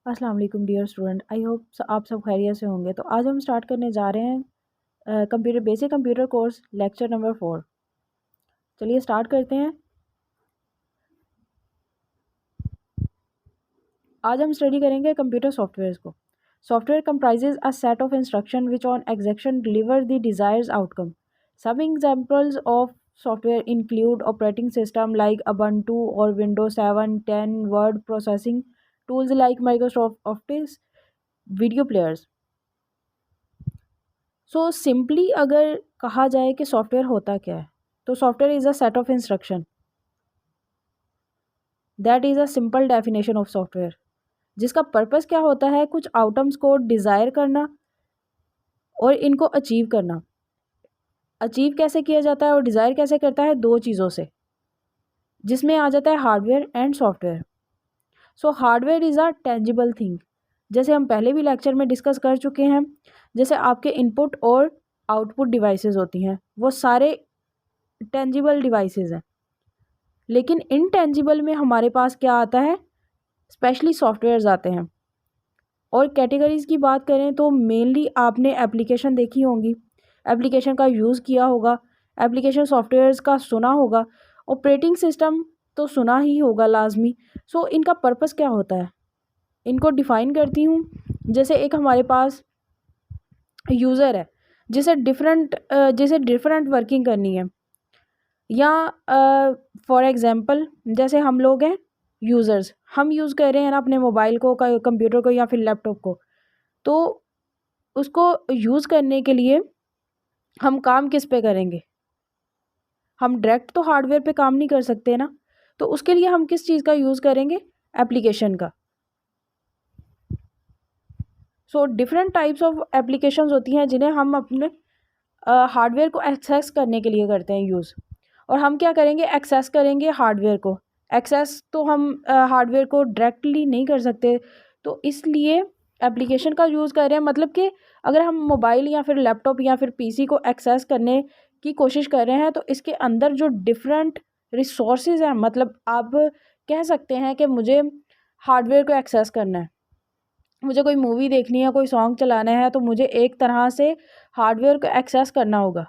अस्सलाम वालेकुम dear student, I hope आप सब खैरियत से होंगे। तो आज हम स्टार्ट करने जा रहे हैं basic computer course lecture number 4। चलिए स्टार्ट करते हैं। आज हम स्टडी करेंगे कंप्यूटर सॉफ्टवेयर को। Software comprises a set of instruction which on execution deliver the desires outcome. Some examples of software include operating system like ubuntu और Windows 7 10, word processing tools like Microsoft Office, video players. So simply अगर कहा जाए कि software होता क्या है, तो software is a set of instruction. That is a simple definition of software, जिसका पर्पस क्या होता है, कुछ आउटकम्स को डिज़ायर करना और इनको अचीव करना। अचीव कैसे किया जाता है और डिज़ायर कैसे करता है, दो चीज़ों से, जिसमें आ जाता है hardware and software. So hardware is a tangible thing, जैसे हम पहले भी लेक्चर में डिस्कस कर चुके हैं। जैसे आपके इनपुट और आउटपुट डिवाइसेस होती हैं, वो सारे टेंजिबल डिवाइसेस हैं। लेकिन इनटेंजिबल में हमारे पास क्या आता है, स्पेशली सॉफ्टवेयर्स आते हैं। और कैटेगरीज़ की बात करें तो मेनली आपने एप्लीकेशन देखी होंगी, एप्लीकेशन का यूज़ किया होगा, एप्लीकेशन सॉफ्टवेयर्स का सुना होगा, ऑपरेटिंग सिस्टम तो सुना ही होगा लाजमी। सो इनका पर्पस क्या होता है, इनको डिफ़ाइन करती हूँ। जैसे एक हमारे पास यूज़र है जिसे डिफरेंट वर्किंग करनी है, या फॉर एग्ज़ाम्पल जैसे हम लोग हैं यूज़र्स, हम यूज़ कर रहे हैं ना अपने मोबाइल को, कंप्यूटर को या फिर लैपटॉप को। तो उसको यूज़ करने के लिए हम काम किस पे करेंगे, हम डायरेक्ट तो हार्डवेयर पे काम नहीं कर सकते ना। तो उसके लिए हम किस चीज़ का यूज़ करेंगे, एप्लीकेशन का। So different types of applications होती हैं जिन्हें हम अपने हार्डवेयर को एक्सेस करने के लिए करते हैं यूज़। और हम क्या करेंगे, एक्सेस करेंगे हार्डवेयर को। एक्सेस तो हम हार्डवेयर को डायरेक्टली नहीं कर सकते, तो इसलिए एप्लीकेशन का यूज़ कर रहे हैं। मतलब कि अगर हम मोबाइल या फिर लैपटॉप या फिर पीसी को एक्सेस करने की कोशिश कर रहे हैं, तो इसके अंदर जो डिफरेंट रिसोर्सेज हैं, मतलब आप कह सकते हैं कि मुझे हार्डवेयर को एक्सेस करना है, मुझे कोई मूवी देखनी है, कोई सॉन्ग चलाना है, तो मुझे एक तरह से हार्डवेयर को एक्सेस करना होगा।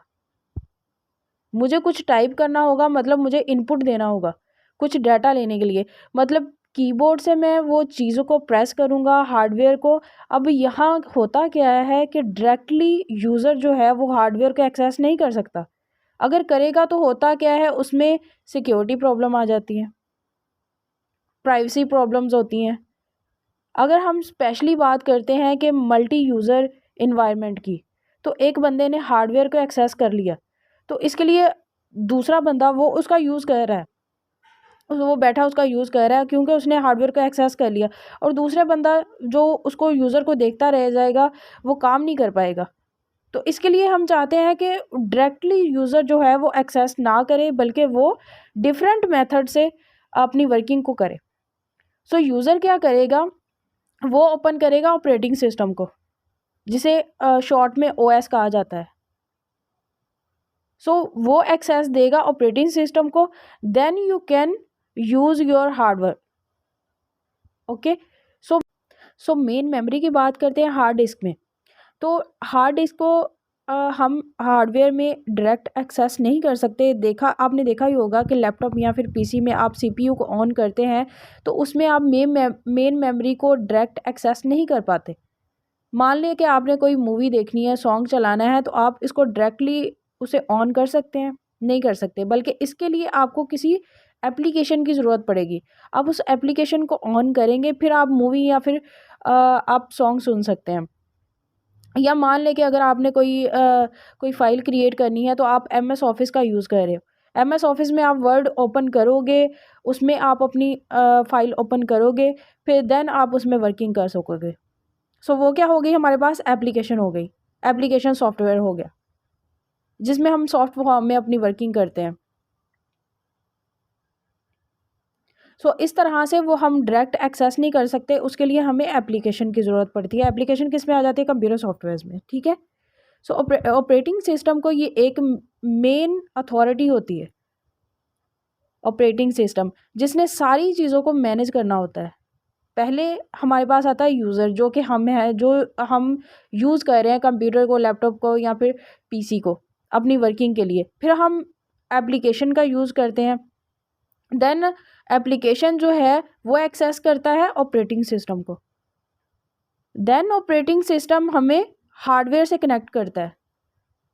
मुझे कुछ टाइप करना होगा, मतलब मुझे इनपुट देना होगा कुछ डाटा लेने के लिए। मतलब कीबोर्ड से मैं वो चीज़ों को प्रेस करूँगा, हार्डवेयर को। अब यहाँ होता क्या है कि डायरेक्टली यूज़र जो है वो हार्डवेयर को एक्सेस नहीं कर सकता। अगर करेगा तो होता क्या है, उसमें सिक्योरिटी प्रॉब्लम आ जाती है, प्राइवेसी प्रॉब्लम्स होती हैं। अगर हम स्पेशली बात करते हैं कि मल्टी यूज़र इन्वायरमेंट की, तो एक बंदे ने हार्डवेयर को एक्सेस कर लिया, तो इसके लिए दूसरा बंदा वो उसका यूज़ कर रहा है, वो बैठा उसका यूज़ कर रहा है क्योंकि उसने हार्डवेयर को एक्सेस कर लिया। और दूसरा बंदा जो उसको यूज़र को देखता रह जाएगा, वो काम नहीं कर पाएगा। तो इसके लिए हम चाहते हैं कि डायरेक्टली यूज़र जो है वो एक्सेस ना करे, बल्कि वो डिफरेंट मेथड से अपनी वर्किंग को करे। सो यूज़र क्या करेगा, वो ओपन करेगा ऑपरेटिंग सिस्टम को, जिसे शॉर्ट में ओएस कहा जाता है। सो वो एक्सेस देगा ऑपरेटिंग सिस्टम को, then you can use your hardware. Okay. So main memory की बात करते हैं हार्ड डिस्क में। तो हार्ड डिस्क को हम हार्डवेयर में डायरेक्ट एक्सेस नहीं कर सकते। आपने देखा ही होगा कि लैपटॉप या फिर पीसी में आप सीपीयू को ऑन करते हैं, तो उसमें आप मेन मेमोरी को डायरेक्ट एक्सेस नहीं कर पाते। मान लें कि आपने कोई मूवी देखनी है, सॉन्ग चलाना है, तो आप इसको डायरेक्टली उसे ऑन कर सकते हैं, नहीं कर सकते, बल्कि इसके लिए आपको किसी एप्लीकेशन की ज़रूरत पड़ेगी। आप उस एप्लीकेशन को ऑन करेंगे, फिर आप मूवी या फिर आप सॉन्ग सुन सकते हैं। या मान लें कि अगर आपने कोई फ़ाइल क्रिएट करनी है, तो आप एमएस ऑफिस का यूज़ कर रहे हो। एमएस ऑफिस में आप वर्ड ओपन करोगे, उसमें आप अपनी फ़ाइल ओपन करोगे, फिर देन आप उसमें वर्किंग कर सकोगे। सो वो क्या हो गई, हमारे पास एप्लीकेशन हो गई, एप्लीकेशन सॉफ्टवेयर हो गया, जिसमें हम सॉफ्ट फॉर्म में अपनी वर्किंग करते हैं। सो इस तरह से वो हम डायरेक्ट एक्सेस नहीं कर सकते, उसके लिए हमें एप्लीकेशन की ज़रूरत पड़ती है। एप्लीकेशन किस में आ जाती है, कंप्यूटर सॉफ्टवेयर में। ठीक है। सो ऑपरेटिंग सिस्टम को ये एक मेन अथॉरिटी होती है, ऑपरेटिंग सिस्टम, जिसने सारी चीज़ों को मैनेज करना होता है। पहले हमारे पास आता है यूज़र, जो कि हम है, जो हम यूज़ कर रहे हैं कंप्यूटर को, लैपटॉप को या फिर पीसी को अपनी वर्किंग के लिए। फिर हम एप्लीकेशन का यूज़ करते हैं। देन एप्लीकेशन जो है वो एक्सेस करता है ऑपरेटिंग सिस्टम को। देन ऑपरेटिंग सिस्टम हमें हार्डवेयर से कनेक्ट करता है।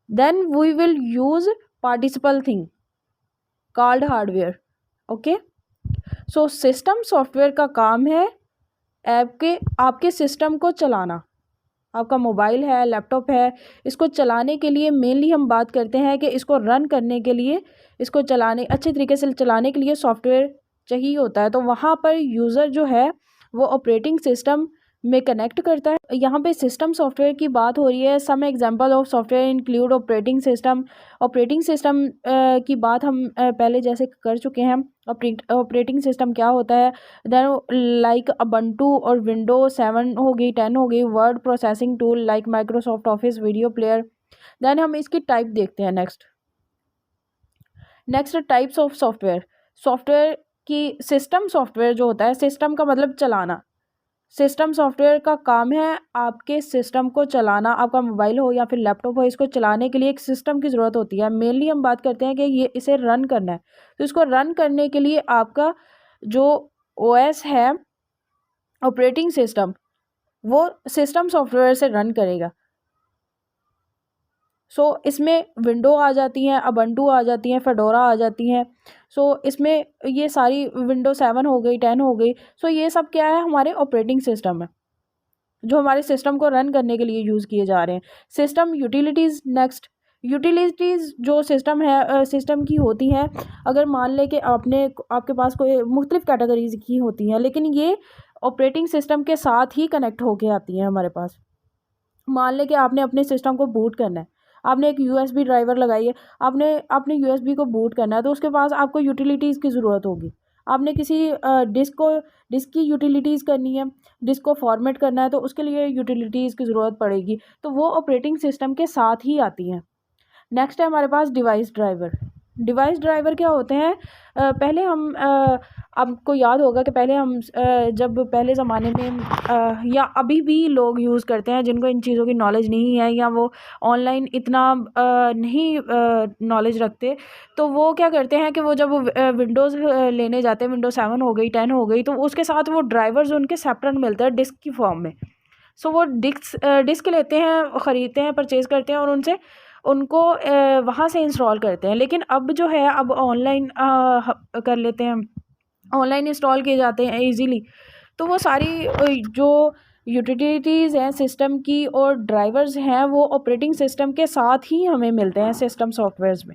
Then we will use participle thing called hardware. Okay, so system software का काम है आपके सिस्टम को चलाना। आपका मोबाइल है, लैपटॉप है, इसको चलाने के लिए मेनली हम बात करते हैं कि इसको रन करने के लिए, इसको चलाने अच्छे तरीके से चलाने के लिए सॉफ्टवेयर चाहिए होता है। तो वहाँ पर यूज़र जो है वो ऑपरेटिंग सिस्टम में कनेक्ट करता है। यहाँ पे सिस्टम सॉफ्टवेयर की बात हो रही है। Some example of software include operating system. Operating system की बात हम पहले जैसे कर चुके हैं। ऑपरेटिंग सिस्टम क्या होता है, देन लाइक अबंटू और विंडो 7 हो गई, 10 हो गई, word processing tool like Microsoft Office, video player. Then हम इसकी टाइप देखते हैं। Next types of software. Software की सिस्टम सॉफ्टवेयर जो होता है, सिस्टम का मतलब चलाना। सिस्टम सॉफ्टवेयर का काम है आपके सिस्टम को चलाना। आपका मोबाइल हो या फिर लैपटॉप हो, इसको चलाने के लिए एक सिस्टम की ज़रूरत होती है। मेनली हम बात करते हैं कि ये इसे रन करना है, तो इसको रन करने के लिए आपका जो ओएस है, ऑपरेटिंग सिस्टम, वो सिस्टम सॉफ्टवेयर से रन करेगा। इसमें विंडो आ जाती हैं, अबंटू आ जाती हैं, फेडोरा आ जाती हैं। इसमें ये सारी विंडो 7 हो गई, 10 हो गई। ये सब क्या है, हमारे ऑपरेटिंग सिस्टम है जो हमारे सिस्टम को रन करने के लिए यूज़ किए जा रहे हैं। System utilities. नेक्स्ट, यूटिलिटीज़ जो सिस्टम है, सिस्टम की होती हैं। अगर मान लें कि आपके पास कोई मुख्तलिफ़ कैटेगरीज़ की होती हैं, लेकिन ये ऑपरेटिंग सिस्टम के साथ ही कनेक्ट होके आती हैं हमारे पास। मान लें कि आपने अपने सिस्टम को बूट करना है, आपने एक यूएसबी ड्राइवर लगाई है, आपने यूएसबी को बूट करना है, तो उसके पास आपको यूटिलिटीज़ की ज़रूरत होगी। आपने किसी डिस्क की यूटिलिटीज़ करनी है, डिस्क को फॉर्मेट करना है, तो उसके लिए यूटिलिटीज़ की ज़रूरत पड़ेगी। तो वो ऑपरेटिंग सिस्टम के साथ ही आती हैं। नेक्स्ट है हमारे पास डिवाइस ड्राइवर। डिवाइस ड्राइवर क्या होते हैं, पहले हम आपको याद होगा कि पहले हम जब पहले ज़माने में या अभी भी लोग यूज़ करते हैं जिनको इन चीज़ों की नॉलेज नहीं है या वो ऑनलाइन इतना नहीं नॉलेज रखते, तो वो क्या करते हैं कि वो जब विंडोज़ लेने जाते हैं, विंडो 7 हो गई, 10 हो गई, तो उसके साथ वो ड्राइवर्स उनके सेपरेट मिलते हैं डिस्क की फॉर्म में। वो डिस्क लेते हैं, ख़रीदते हैं, परचेज़ करते हैं और उनको वहाँ से इंस्टॉल करते हैं। लेकिन अब जो है, अब ऑनलाइन कर लेते हैं, ऑनलाइन इंस्टॉल किए जाते हैं इजीली। तो वो सारी जो यूटिलिटीज़ हैं सिस्टम की और ड्राइवर्स हैं, वो ऑपरेटिंग सिस्टम के साथ ही हमें मिलते हैं सिस्टम सॉफ्टवेयर्स में।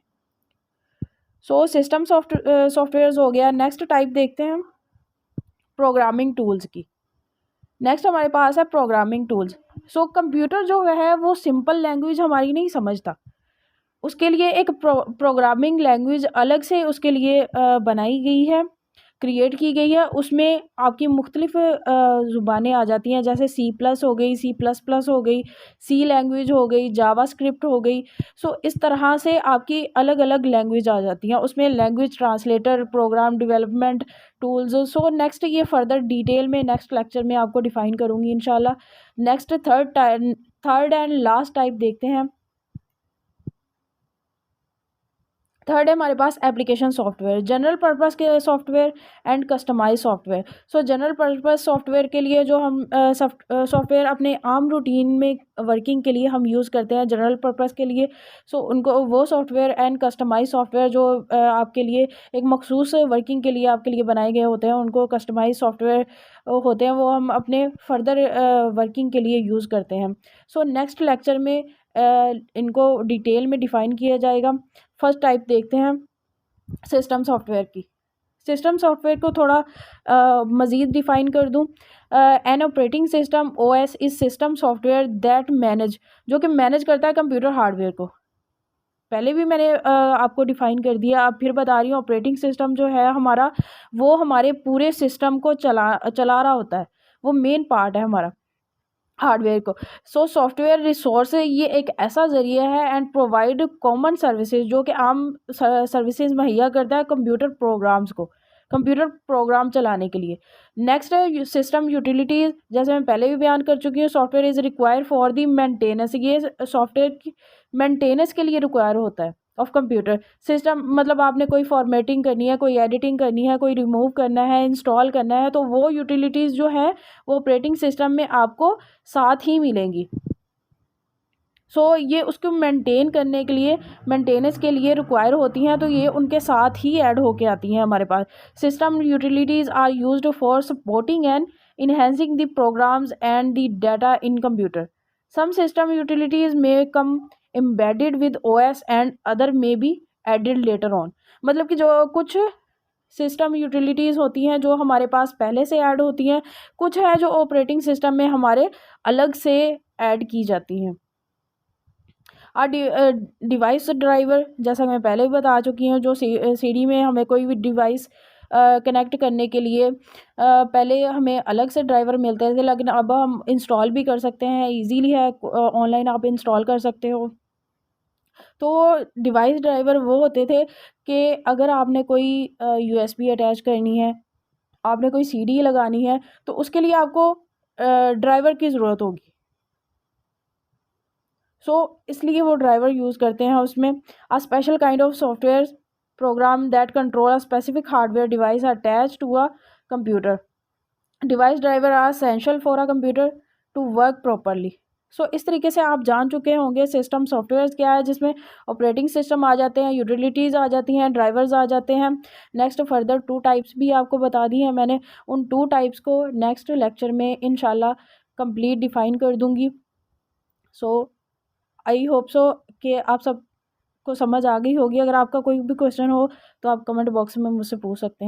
सिस्टम सॉफ्टवेयर्स हो गया। नेक्स्ट टाइप देखते हैं प्रोग्रामिंग टूल्स की। नेक्स्ट हमारे पास है प्रोग्रामिंग टूल्स। कंप्यूटर जो है वो सिंपल लैंग्वेज हमारी नहीं समझता, उसके लिए एक प्रोग्रामिंग लैंग्वेज अलग से उसके लिए बनाई गई है, क्रिएट की गई है। उसमें आपकी मुख्तलिफ ज़ुबानें आ जाती हैं, जैसे C+ हो गई, C++ हो गई, सी लैंग्वेज हो गई, जावास्क्रिप्ट हो गई। इस तरह से आपकी अलग अलग लैंग्वेज आ जाती हैं। उसमें language translator, program development tools. Next ये फर्दर डिटेल में नेक्स्ट लेक्चर में आपको डिफ़ाइन करूँगी इंशाल्लाह। Next third and last type देखते हैं। थर्ड है हमारे पास एप्लीकेशन सॉफ्टवेयर, जनरल पर्पस के software and customize software. General purpose software के लिए जो हम सॉफ्टवेयर अपने आम रूटीन में वर्किंग के लिए हम यूज़ करते हैं जनरल पर्पस के लिए। उनको वो सॉफ्टवेयर एंड कस्टमाइज सॉफ्टवेयर जो आपके लिए एक मखसूस वर्किंग के लिए आपके लिए बनाए गए होते हैं, उनको कस्टमाइज सॉफ्टवेयर होते हैं, वो हम अपने फर्दर वर्किंग के लिए यूज़ करते हैं। नेक्स्ट लेक्चर में इनको डिटेल में डिफ़ाइन किया जाएगा। फर्स्ट टाइप देखते हैं सिस्टम सॉफ्टवेयर की। सिस्टम सॉफ्टवेयर को थोड़ा मज़ीद डिफ़ाइन कर दूं। An operating system OS is system software that manage, जो कि मैनेज करता है कंप्यूटर हार्डवेयर को। पहले भी मैंने आपको डिफ़ाइन कर दिया, अब फिर बता रही हूँ। ऑपरेटिंग सिस्टम जो है हमारा, वो हमारे पूरे सिस्टम को चला रहा होता है, वो मेन पार्ट है हमारा हार्डवेयर को। सॉफ्टवेयर रिसोर्स ये एक ऐसा ज़रिया है एंड प्रोवाइड कॉमन सर्विसेज, जो कि आम सर्विसेज मुहैया करता है कंप्यूटर प्रोग्राम्स को, कंप्यूटर प्रोग्राम चलाने के लिए। नेक्स्ट है सिस्टम यूटिलिटीज़। जैसे मैं पहले भी बयान कर चुकी हूँ, software is require for the maintenance. ये सॉफ्टवेयर की मेंटेनेंस के लिए रिक्वायर होता है ऑफ कंप्यूटर सिस्टम। मतलब आपने कोई फॉर्मेटिंग करनी है, कोई एडिटिंग करनी है, कोई रिमूव करना है, इंस्टॉल करना है, तो वो यूटिलिटीज़ जो है वो ऑपरेटिंग सिस्टम में आपको साथ ही मिलेंगी। ये उसको मेंटेन करने के लिए, मेंटेनेंस के लिए रिक्वायर होती हैं, तो ये उनके साथ ही ऐड होके आती हैं हमारे पास। System utilities are used for supporting and enhancing the programs and the data in computer. Some system utilities may come embedded with OS and other may be added later on. मतलब कि जो कुछ system utilities होती हैं जो हमारे पास पहले से ऐड होती हैं, कुछ है जो ऑपरेटिंग सिस्टम में हमारे अलग से ऐड की जाती हैं। डिवाइस ड्राइवर, जैसा मैं पहले भी बता चुकी हूँ, जो सीडी में हमें कोई भी डिवाइस कनेक्ट करने के लिए पहले हमें अलग से ड्राइवर मिलते थे, लेकिन अब हम इंस्टॉल भी कर सकते हैं, इजीली है, ऑनलाइन आप इंस्टॉल कर सकते हो। तो डिवाइस ड्राइवर वो होते थे कि अगर आपने कोई यूएसबी अटैच करनी है, आपने कोई सीडी लगानी है, तो उसके लिए आपको ड्राइवर की ज़रूरत होगी। इसलिए वो ड्राइवर यूज़ करते हैं उसमें। A special kind of software program that control a specific hardware device attach to a computer. Device driver are essential for a computer to work properly. इस तरीके से आप जान चुके होंगे सिस्टम सॉफ्टवेयर क्या है, जिसमें ऑपरेटिंग सिस्टम आ जाते हैं, यूटिलिटीज़ आ जाती हैं, ड्राइवर्स आ जाते हैं। नेक्स्ट फर्दर 2 टाइप्स भी आपको बता दी हैं मैंने। उन 2 टाइप्स को नेक्स्ट लेक्चर में इंशाल्लाह कंप्लीट डिफ़ाइन कर दूँगी। आई होप सो कि आप सबको समझ आ गई होगी। अगर आपका कोई भी क्वेश्चन हो तो आप कमेंट बॉक्स में मुझसे पूछ सकते हैं।